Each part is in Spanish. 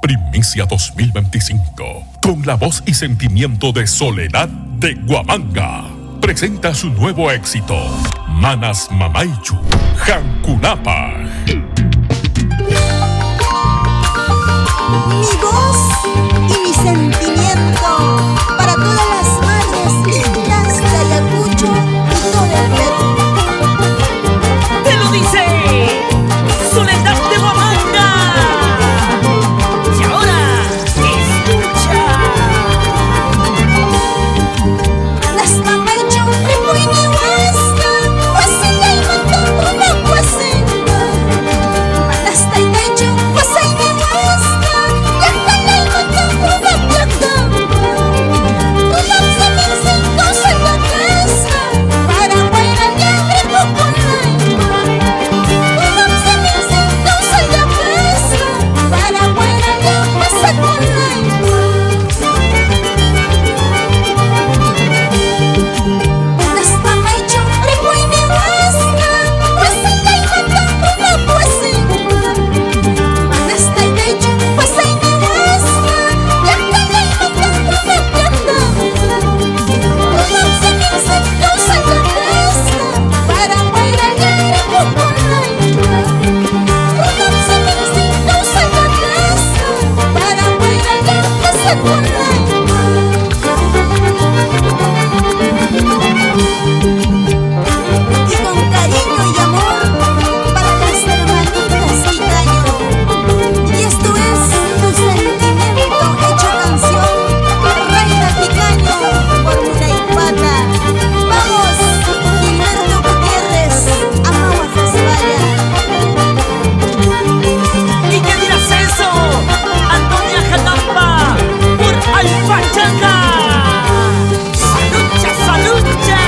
Primicia 2025, con la voz y sentimiento de Soledad de Huamanga, presenta su nuevo éxito, Manas Mamaychu, Jankunapa. Mi voz y mi sentimiento para todas las madres lindas de Ayacucho y todo el Perú. ¡Te lo dice Soledad de Huamanga! Y ahora, escucha. Manas Mamaychu, Ripuini Huasca, Huasinga y Montón, Huasinga. Manas Taitaichu, Huasaini Huasca, Yactala y Montón, Yactamba. Tunam Samir Cinco, Salva Casca, Paraguayra, Yagre, Pucunaipa. Tunam Samir Cinco, Salva Casca, Paraguayra, Yagre, Pucunaipa. Manas Mamaychu, Ripuini Huasca, Huasinga y Montón, Huasinga. Manas Taitaichu, Huasaini Huasca, Yactala y Montón, Yactamba. Tunam Samir Cinco, Salva Casca, Paraguayra, Yagre, Pucunaipa. Tunam Samir Cinco, Salva Casca, Paraguayra, Yagre, Pucunaipa. Y con cariño y amor para las hermanitas Ticayo. Y esto es tu sentimiento hecho canción, Reina Ticaño por Munaipata. Vamos, Gilberto Gutiérrez, Amagua Fasbaya. ¿Y qué dirás eso, Antonia Jatampa, por Alfachaca? ¡Salucha, salucha!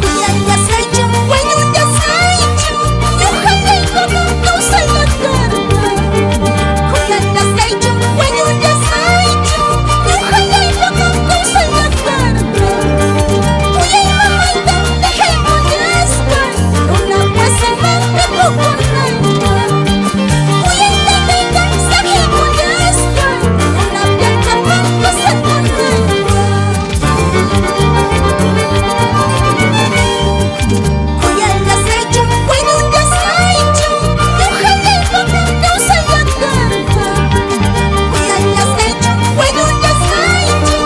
Kuyayasaychu, Wayuyasaychu, Ñuqalaykunaqa Salvacarpa. Kuyayasaychu, Wayuyasaychu, Ñuqalaykunaqa Salvacarpa. Kuyay mamayta dejaymuñasqa, Runapasamanta Pucunaypa. Kuyay taytayta saqiymuñasqa, Runapiaqtamanta Sapunaypa. Kuyayasaychu, Wayuyasaychu, Ñuqalaykunaqa Salvacarpa. Kuyayasaychu, Wayuyasaychu,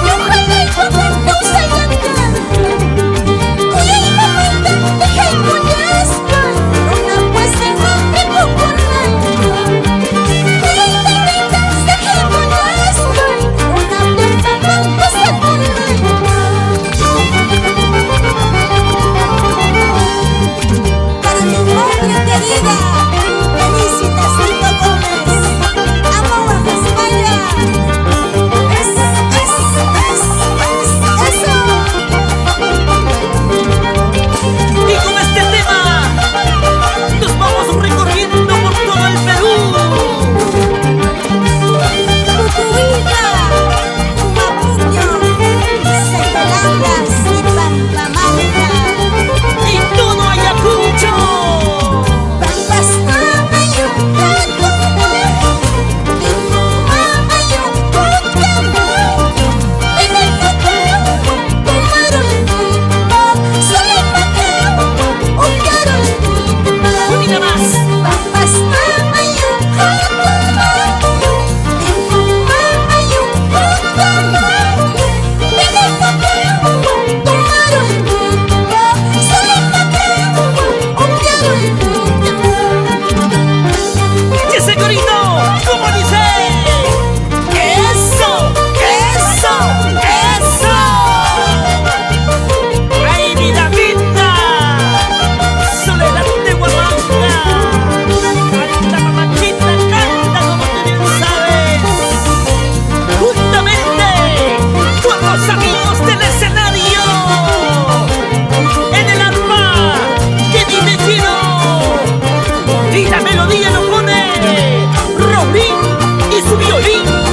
Ñuqalaykunaqa Salvacarpa. Kuyay mamayta dejaymuñasqa, Runapasamanta Pucunaypa. Kuyay taytayta saqiymuñasqa, Runapiaqtamanta Sapunaypa. Para mi madre querida, Felicitas Tito Gómez, Amagua Fasbaya. Eso. Y con este tema nos vamos recorriendo por todo el Perú. Putuica, Humapuño, Secolandas y Pampamalca. Y todo Ayacucho. Pampas Amayucata, Amayucata. En el Macao, tomaron el pipa, solo el Macao, huyeron el pipa. Unida más. Pampas Amayucata, Amayucata. En el Macao, tomaron el pipa, solo el Macao, huyeron el pipa. Y ese corito, ¿cómo dice? ¡Eso! ¡Eso! ¡Eso! ¡Ay, vida linda! Soledad de Huamanga. Canta, mamachita, canta como tú bien sabes. Juntamente con los amigos del escenario. En el arpa que vive Chino. Y la melodía lo pone Robin y su violín.